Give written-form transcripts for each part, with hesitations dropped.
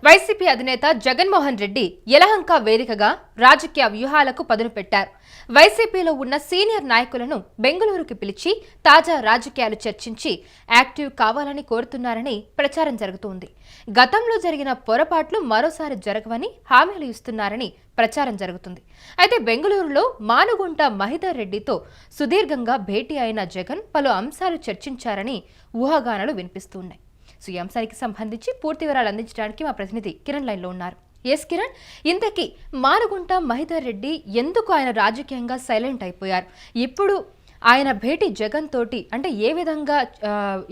YCP అధినేత జగన్మోహన్ రెడ్డి యలహంక వేదికగా రాజకీయ వ్యూహాలకు పదును పెట్టారు. వైసీపీలో ఉన్న సీనియర్ నాయకులను బెంగళూరుకు పిలిచి తాజా రాజకీయాలు చర్చించి యాక్టివ్ కావాలని కోరుతున్నారని ప్రచారం జరుగుతోంది. గతంలో జరిగిన పొరపాట్లు మరోసారి జరగవని హామీలు ఇస్తున్నారని ప్రచారం జరుగుతుంది. అయితే బెంగళూరులో మానుగుంట మహిధర్ రెడ్డితో సుదీర్ఘంగా భేటీ అయిన జగన్ పలు అంశాలు చర్చించారని ఊహాగానాలు వినిపిస్తున్నాయి. సో ఈ అంశానికి సంబంధించి పూర్తి వివరాలు అందించడానికి మా ప్రతినిధి కిరణ్ లైన్లో ఉన్నారు. ఎస్ కిరణ్, ఇంతకీ మానుగుంట మహిధర్ రెడ్డి ఎందుకు ఆయన రాజకీయంగా సైలెంట్ అయిపోయారు? ఇప్పుడు ఆయన భేటీ జగన్ తోటి అంటే ఏ విధంగా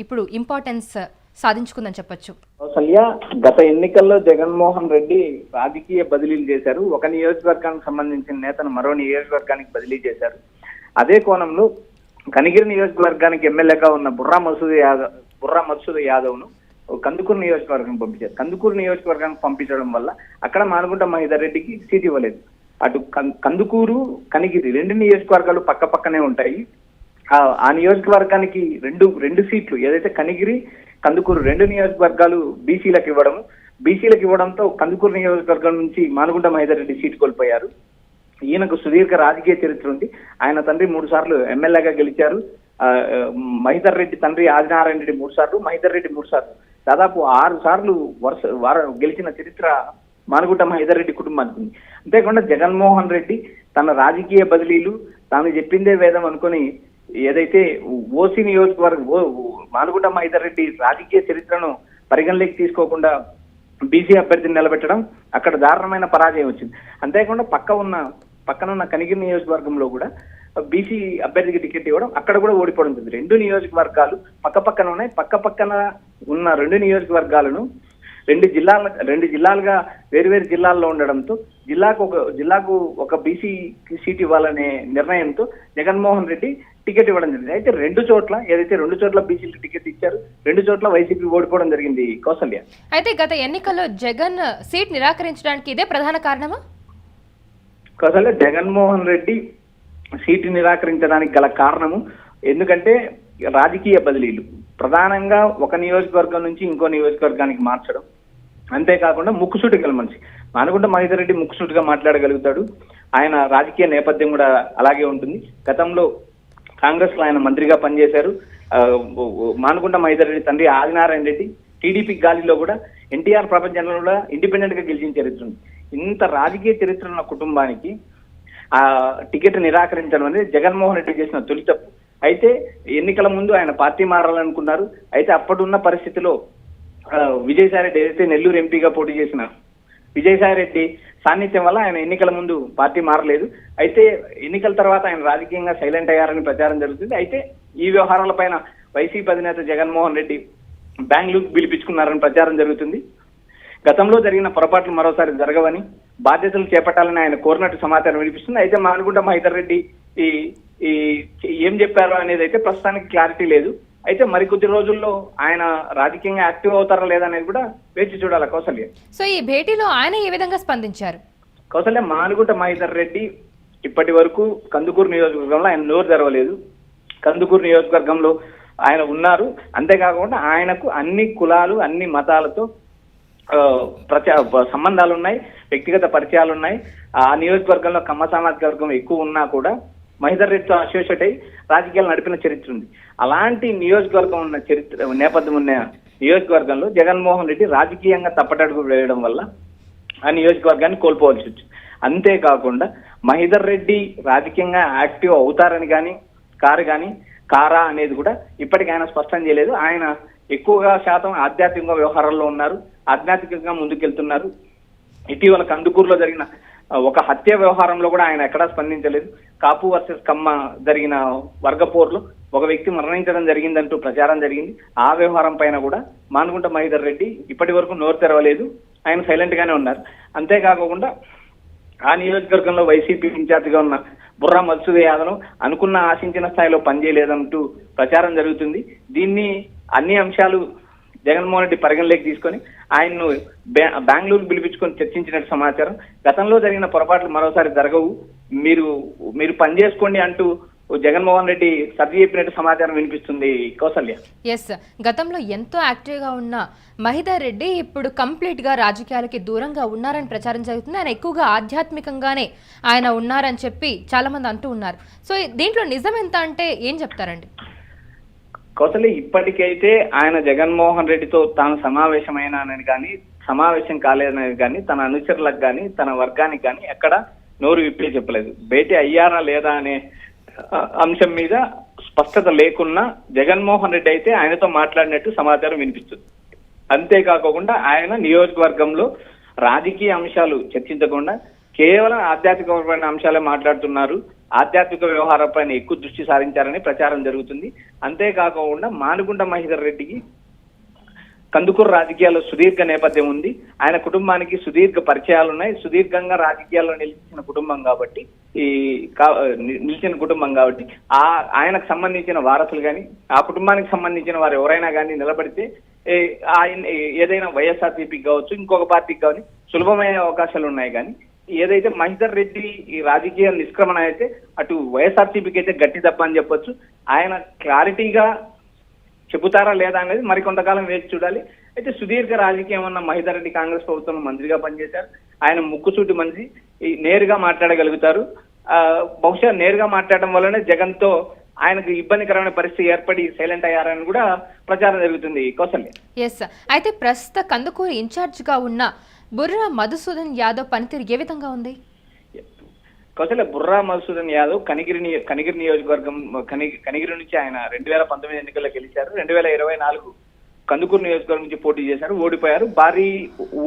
ఇప్పుడు ఇంపార్టెన్స్ సాధించుకుందని చెప్పొచ్చు? కౌసల్య, గత ఎన్నికల్లో జగన్మోహన్ రెడ్డి రాజకీయ బదిలీలు చేశారు. ఒక నియోజకవర్గానికి సంబంధించిన నేతను మరో నియోజకవర్గానికి బదిలీ చేశారు. అదే కోణంలో కనిగిరి నియోజకవర్గానికి ఎమ్మెల్యేగా ఉన్న బుర్రా మధుసూదన్ యాదవ్ను కందుకూరు నియోజకవర్గం పంపించారు. కందుకూరు నియోజకవర్గానికి పంపించడం వల్ల అక్కడ మానుగుంట మహిధర్ రెడ్డికి సీట్ ఇవ్వలేదు. అటు కందుకూరు, కనిగిరి రెండు నియోజకవర్గాలు పక్క పక్కనే ఉంటాయి. ఆ నియోజకవర్గానికి రెండు సీట్లు, ఏదైతే కనిగిరి, కందుకూరు రెండు నియోజకవర్గాలు బీసీలకు ఇవ్వడంతో కందుకూరు నియోజకవర్గం నుంచి మానుగుంట మహిధర్ రెడ్డి సీటు కోల్పోయారు. ఈయనకు సుదీర్ఘ రాజకీయ చరిత్ర ఉంది. ఆయన తండ్రి 3 సార్లు ఎమ్మెల్యేగా గెలిచారు. మహిధర్ రెడ్డి తండ్రి ఆదినారాయణ రెడ్డి 3 సార్లు, మహిధర్ రెడ్డి 3 సార్లు, దాదాపు 6 సార్లు గెలిచిన చరిత్ర మానుగుంట మహిధర్ రెడ్డి కుటుంబానికి ఉంది. అంతేకాకుండా జగన్మోహన్ రెడ్డి తన రాజకీయ బదిలీలు తాను చెప్పిందే వేదం అనుకుని ఏదైతే ఓసీ నియోజకవర్గం మానుగుంట మహిధర్ రెడ్డి రాజకీయ చరిత్రను పరిగణలోకి తీసుకోకుండా బీసీ అభ్యర్థిని నిలబెట్టడం అక్కడ దారుణమైన పరాజయం వచ్చింది. అంతేకాకుండా పక్కనున్న కనిగిరి నియోజకవర్గంలో కూడా బీసీ అభ్యర్థికి టికెట్ ఇవ్వడం, అక్కడ కూడా ఓడిపోవడం జరిగింది. రెండు నియోజకవర్గాలు పక్కన ఉన్నాయి. పక్కన ఉన్న రెండు నియోజకవర్గాలను రెండు జిల్లాలుగా వేరువేరు జిల్లాల్లో ఉండడంతో జిల్లాకు ఒక బీసీ సీట్ ఇవ్వాలనే నిర్ణయంతో జగన్మోహన్ రెడ్డి టికెట్ ఇవ్వడం జరిగింది. అయితే రెండు చోట్ల బీసీలకు టికెట్ ఇచ్చారు. 2 చోట్ల వైసీపీ ఓడిపోవడం జరిగింది. కౌసల్య, అయితే గత ఎన్నికల్లో జగన్ సీట్ నిరాకరించడానికి ఇదే ప్రధాన కారణమా? కౌసల్య, జగన్మోహన్ రెడ్డి సీటు నిరాకరించడానికి గల కారణము ఎందుకంటే రాజకీయ బదిలీలు ప్రధానంగా ఒక నియోజకవర్గం నుంచి ఇంకో నియోజకవర్గానికి మార్చడం. అంతేకాకుండా ముక్కుసూటిగల మనిషి మానుగుంట మహిధర్ రెడ్డి ముక్కుసూటిగా మాట్లాడగలుగుతాడు. ఆయన రాజకీయ నేపథ్యం కూడా అలాగే ఉంటుంది. గతంలో కాంగ్రెస్ లో ఆయన మంత్రిగా పనిచేశారు. మానుగుంట మహిధర్ రెడ్డి తండ్రి ఆదినారాయణ రెడ్డి టీడీపీ గాలిలో కూడా ఎన్టీఆర్ ప్రపంచంలో కూడా ఇండిపెండెంట్ గా గెలిచిన చరిత్ర ఉంది. ఇంత రాజకీయ చరిత్ర ఉన్న కుటుంబానికి ఆ టికెట్ నిరాకరించడం అనేది జగన్మోహన్ రెడ్డి చేసిన తొలి తప్పు. అయితే ఎన్నికల ముందు ఆయన పార్టీ మారాలనుకున్నారు. అయితే అప్పుడున్న పరిస్థితిలో విజయసాయి రెడ్డి, ఏదైతే నెల్లూరు ఎంపీగా పోటీ చేసిన విజయసాయి రెడ్డి సాన్నిధ్యం వల్ల ఆయన ఎన్నికల ముందు పార్టీ మారలేదు. అయితే ఎన్నికల తర్వాత ఆయన రాజకీయంగా సైలెంట్ అయ్యారని ప్రచారం జరుగుతుంది. అయితే ఈ వ్యవహారాలపైన వైసీపీ అధినేత జగన్మోహన్ రెడ్డి బెంగళూరు పిలిపించుకున్నారని ప్రచారం జరుగుతుంది. గతంలో జరిగిన పొరపాట్లు మరోసారి జరగవని, బాధ్యతలు చేపట్టాలని ఆయన కోరినట్టు సమాచారం వినిపిస్తుంది. అయితే మానుగుంట మహిధర్ రెడ్డి ఏం చెప్పారో అనేది అయితే ప్రస్తుతానికి క్లారిటీ లేదు. అయితే మరికొద్ది రోజుల్లో ఆయన రాజకీయంగా యాక్టివ్ అవుతారా లేదా అనేది కూడా వేచి చూడాలి. కౌసల్య, సో ఈ భేటీలో ఆయన ఏ విధంగా స్పందించారు? కౌసల్య, మానుగుంట మహిధర్ రెడ్డి ఇప్పటి వరకు కందుకూరు నియోజకవర్గంలో ఆయన నోరు తెరవలేదు. కందుకూరు నియోజకవర్గంలో ఆయన ఉన్నారు. అంతేకాకుండా ఆయనకు అన్ని కులాలు, అన్ని మతాలతో సంబంధాలు ఉన్నాయి, వ్యక్తిగత పరిచయాలు ఉన్నాయి. ఆ నియోజకవర్గంలో కమ్మ సామాజిక వర్గం ఎక్కువ ఉన్నా కూడా మహిధర్ రెడ్డితో అసోసియేట్ అయి రాజకీయాలు నడిపిన చరిత్ర ఉంది. అలాంటి నియోజకవర్గం ఉన్న నేపథ్యం ఉన్న నియోజకవర్గంలో జగన్మోహన్ రెడ్డి రాజకీయంగా తప్పటడుగు వేయడం వల్ల ఆ నియోజకవర్గాన్ని కోల్పోవలసి వచ్చింది. అంతేకాకుండా మహిధర్ రెడ్డి రాజకీయంగా యాక్టివ్ అవుతారని కారా అనేది కూడా ఇప్పటికీ ఆయన స్పష్టం చేయలేదు. ఆయన ఎక్కువగా శాతం ఆధ్యాత్మిక వ్యవహారాల్లో ఉన్నారు, ఆధ్యాత్మికంగా ముందుకెళ్తున్నారు. ఇటీవల కందుకూరులో జరిగిన ఒక హత్య వ్యవహారంలో కూడా ఆయన ఎక్కడా స్పందించలేదు. కాపు వర్సెస్ కమ్మ జరిగిన వర్గపోర్లో ఒక వ్యక్తి మరణించడం జరిగిందంటూ ప్రచారం జరిగింది. ఆ వ్యవహారం పైన కూడా మానుగుంట మహిధర్ రెడ్డి ఇప్పటి వరకు నోరు తెరవలేదు. ఆయన సైలెంట్ గానే ఉన్నారు. అంతేకాకుండా ఆ నియోజకవర్గంలో వైసీపీ ఇన్ఛార్జిగా ఉన్న బుర్రా మధుసూదన్ యాదవ్ ఆశించిన స్థాయిలో పనిచేయలేదంటూ ప్రచారం జరుగుతుంది. దీన్ని అన్ని అంశాలు జగన్మోహన్ రెడ్డి పరిగణలోకి తీసుకొని ఆయన్ను బెంగళూరు పిలిపించుకొని చర్చించినట్టు సమాచారం. గతంలో జరిగిన పొరపాట్లు మరోసారి జరగవు, మీరు పనిచేసుకోండి అంటూ జగన్మోహన్ రెడ్డి సర్ది చెప్పినట్టు సమాచారం వినిపిస్తుంది కౌసల్య. ఎస్, గతంలో ఎంతో యాక్టివ్గా ఉన్న మహిదర్ రెడ్డి ఇప్పుడు కంప్లీట్గా రాజకీయాలకి దూరంగా ఉన్నారని ప్రచారం జరుగుతుంది. ఆయన ఎక్కువగా ఆధ్యాత్మికంగానే ఆయన ఉన్నారని చెప్పి చాలా మంది అంటూ ఉన్నారు. సో దీంట్లో నిజం ఎంత అంటే ఏం చెప్తారండి? కౌసల్య, ఇప్పటికైతే ఆయన జగన్మోహన్ రెడ్డితో తాను సమావేశమైనానని కానీ సమావేశం కాలేదనేది కానీ తన అనుచరులకు కానీ తన వర్గానికి కానీ ఎక్కడ నోరు విప్పే చెప్పలేదు. భేటీ అయ్యారా లేదా అనే అంశం మీద స్పష్టత లేకున్నా జగన్మోహన్ రెడ్డి అయితే ఆయనతో మాట్లాడినట్టు సమాచారం వినిపిస్తుంది. అంతేకాకుండా ఆయన నియోజకవర్గంలో రాజకీయ అంశాలు చర్చించకుండా కేవలం ఆధ్యాత్మికమైన అంశాలే మాట్లాడుతున్నారు, ఆధ్యాత్మిక వ్యవహారాలపైన ఎక్కువ దృష్టి సారించారని ప్రచారం జరుగుతుంది. అంతేకాకుండా మానుగుంట మహేందర్ రెడ్డికి కందుకూరు రాజకీయాల్లో సుదీర్ఘ నేపథ్యం ఉంది. ఆయన కుటుంబానికి సుదీర్ఘ పరిచయాలు ఉన్నాయి. సుదీర్ఘంగా రాజకీయాల్లో నిలిచిన కుటుంబం కాబట్టి ఆయనకు సంబంధించిన వారసులు కానీ ఆ కుటుంబానికి సంబంధించిన వారు ఎవరైనా కానీ నిలబడితే ఏదైనా వైఎస్ఆర్సీపీకి కావచ్చు, ఇంకొక పార్టీకి కానీ సులభమైన అవకాశాలు ఉన్నాయి. కానీ ఏదైతే మహేందర్ రెడ్డి ఈ రాజకీయ నిష్క్రమణ అయితే అటు వైఎస్ఆర్సీపీకి అయితే గట్టి దెబ్బ అని చెప్పొచ్చు. ఆయన క్లారిటీగా చెబుతారా లేదా అనేది మరికొంతకాలం వేచి చూడాలి. అయితే సుదీర్ఘ రాజకీయం ఉన్న మహేందర్ రెడ్డి కాంగ్రెస్ ప్రభుత్వంలో మంత్రిగా పనిచేశారు. ఆయన ముక్కుసూటి మనిషి, నేరుగా మాట్లాడగలుగుతారు. బహుశా నేరుగా మాట్లాడడం వల్లనే జగన్ తో ఆయనకు ఇబ్బందికరమైన పరిస్థితి ఏర్పడి సైలెంట్ అయ్యారని కూడా ప్రచారం జరుగుతుంది కౌసల్య. ఎస్, అయితే ప్రస్తుత కందుకూరు ఇన్ఛార్జ్ గా ఉన్న బుర్రా మధుసూదన్ యాదవ్ పనితీరు ఏ విధంగా ఉంది? కౌసల్య, బుర్రా మధుసూదన్ యాదవ్ కనిగిరి నియోజకవర్గం కనిగిరి నుంచి ఆయన 2019 ఎన్నికల్లో గెలిచారు. 2024 కందుకూరు నియోజకవర్గం నుంచి పోటీ చేశారు, ఓడిపోయారు. భారీ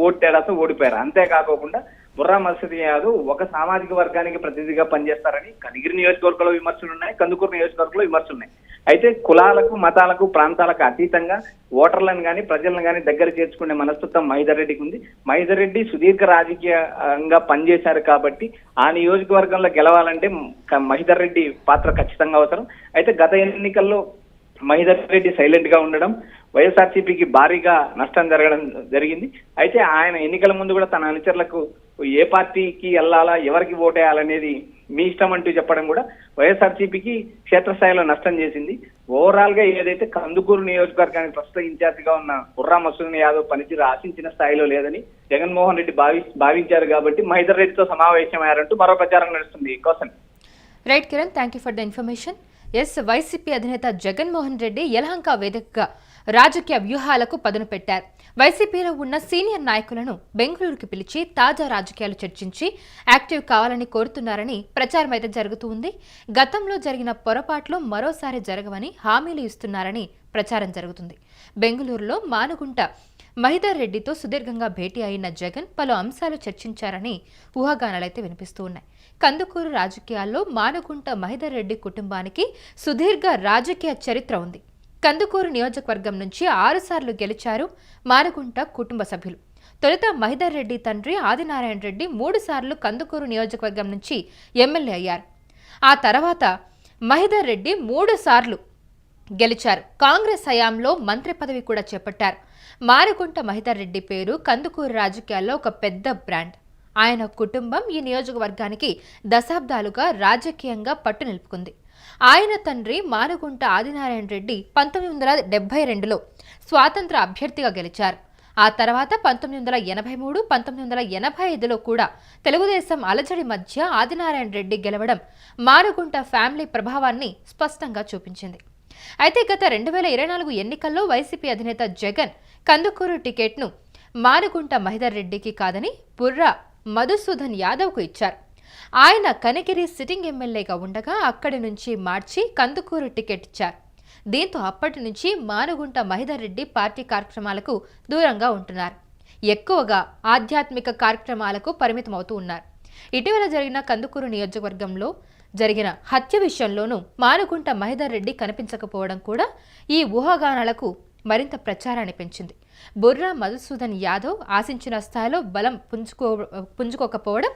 ఓటు తేడాతో ఓడిపోయారు. అంతేకాకుండా బుర్రా మధుసూదన్ యాదవ్ ఒక సామాజిక వర్గానికి ప్రతినిధిగా పనిచేస్తారని కనిగిరి నియోజకవర్గంలో విమర్శలు ఉన్నాయి, కందుకూరు నియోజకవర్గంలో విమర్శలు ఉన్నాయి. అయితే కులాలకు, మతాలకు, ప్రాంతాలకు అతీతంగా ఓటర్లను కానీ ప్రజలను కానీ దగ్గర చేర్చుకునే మనస్తత్వం మహేందర్ రెడ్డికి ఉంది. మహేందర్ రెడ్డి సుదీర్ఘ రాజకీయంగా పనిచేశారు కాబట్టి ఆ నియోజకవర్గంలో గెలవాలంటే మహేందర్ రెడ్డి పాత్ర ఖచ్చితంగా అవసరం. అయితే గత ఎన్నికల్లో మహేందర్ రెడ్డి సైలెంట్ గా ఉండడం వైఎస్ఆర్సీపీకి భారీగా నష్టం జరిగింది. అయితే ఆయన ఎన్నికల ముందు కూడా తన అనుచరులకు ఏ పార్టీకి వెళ్ళాలా, ఎవరికి ఓటేయాలనేది మీ ఇష్టం అంటూ చెప్పడం కూడా వైఎస్ఆర్సీపీకి క్షేత్రస్థాయిలో నష్టం చేసింది. ఓవరాల్ గా ఏదైతే కందుకూరు నియోజకవర్గానికి ప్రస్తుత ఇన్ఛార్జ్ గా ఉన్న బుర్రా మధుసూదన్ యాదవ్ పనితీరు ఆశించిన స్థాయిలో లేదని జగన్మోహన్ రెడ్డి భావించారు కాబట్టి మహేందర్ రెడ్డితో సమావేశమయ్యారంటూ మరో ప్రచారం నడుస్తుంది. కోసం right Kiran, thank you for the information. Yes, YCP అధినేత జగన్మోహన్ రెడ్డి యలహంక వేదికగా రాజకీయ వ్యూహాలకు పదును పెట్టారు. వైసీపీలో ఉన్న సీనియర్ నాయకులను బెంగళూరుకు పిలిచి తాజా రాజకీయాలు చర్చించి యాక్టివ్ కావాలని కోరుతున్నారని ప్రచారం అయితే జరుగుతూ ఉంది. గతంలో జరిగిన పొరపాట్లు మరోసారి జరగవని హామీలు ఇస్తున్నారని ప్రచారం జరుగుతుంది. బెంగళూరులో మానుగుంట మహేందర్ రెడ్డితో సుదీర్ఘంగా భేటీ అయిన జగన్ పలు అంశాలు చర్చించారని ఊహాగానాలైతే వినిపిస్తూ ఉన్నాయి. కందుకూరు రాజకీయాల్లో మానుగుంట మహేందర్ రెడ్డి కుటుంబానికి సుదీర్ఘ రాజకీయ చరిత్ర ఉంది. కందుకూరు నియోజకవర్గం నుంచి 6 సార్లు గెలిచారు మానుగుంట కుటుంబ సభ్యులు. తొలుత మహేందర్ రెడ్డి తండ్రి ఆదినారాయణ రెడ్డి 3 సార్లు కందుకూరు నియోజకవర్గం నుంచి ఎమ్మెల్యే అయ్యారు. ఆ తర్వాత మహేందర్ రెడ్డి 3 సార్లు గెలిచారు. కాంగ్రెస్ హయాంలో మంత్రి పదవి కూడా చేపట్టారు. మానుగుంట మహేందర్ రెడ్డి పేరు కందుకూరు రాజకీయాల్లో ఒక పెద్ద బ్రాండ్. ఆయన కుటుంబం ఈ నియోజకవర్గానికి దశాబ్దాలుగా రాజకీయంగా పట్టు నిలుపుకుంది. ఆయన తండ్రి మానుగుంట ఆదినారాయణ రెడ్డి 1972లో స్వాతంత్ర అభ్యర్థిగా గెలిచారు. ఆ తర్వాత 1983, 1985లో కూడా తెలుగుదేశం అలజడి మధ్య ఆదినారాయణ రెడ్డి గెలవడం మానుగుంట ఫ్యామిలీ ప్రభావాన్ని స్పష్టంగా చూపించింది. అయితే గత 2024 ఎన్నికల్లో వైసీపీ అధినేత జగన్ కందుకూరు టికెట్ను మానుగుంట మహేందర్ రెడ్డికి కాదని బుర్రా మధుసూదన్ యాదవ్కు ఇచ్చారు. ఆయన కనిగిరి సిట్టింగ్ ఎమ్మెల్యేగా ఉండగా అక్కడి నుంచి మార్చి కందుకూరు టికెట్ ఇచ్చారు. దీంతో అప్పటి నుంచి మానుగుంట మహేందర్ రెడ్డి పార్టీ కార్యక్రమాలకు దూరంగా ఉంటున్నారు. ఎక్కువగా ఆధ్యాత్మిక కార్యక్రమాలకు పరిమితమవుతూ ఉన్నారు. ఇటీవల జరిగిన కందుకూరు నియోజకవర్గంలో జరిగిన హత్య విషయంలోనూ మానుగుంట మహేందర్ రెడ్డి కనిపించకపోవడం కూడా ఈ ఊహాగానాలకు మరింత ప్రచారాన్ని పెంచింది. బుర్రా మధుసూదన్ యాదవ్ ఆశించిన స్థాయిలో బలం పుంజుకోకపోవడం,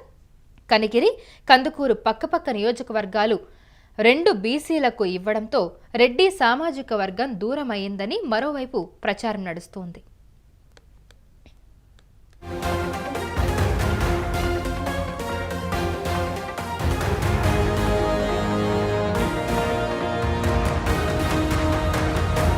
కనిగిరి, కందుకూరు పక్కపక్క నియోజకవర్గాలు 2 బీసీలకు ఇవ్వడంతో రెడ్డి సామాజిక వర్గం దూరమైందని మరోవైపు ప్రచారం నడుస్తోంది.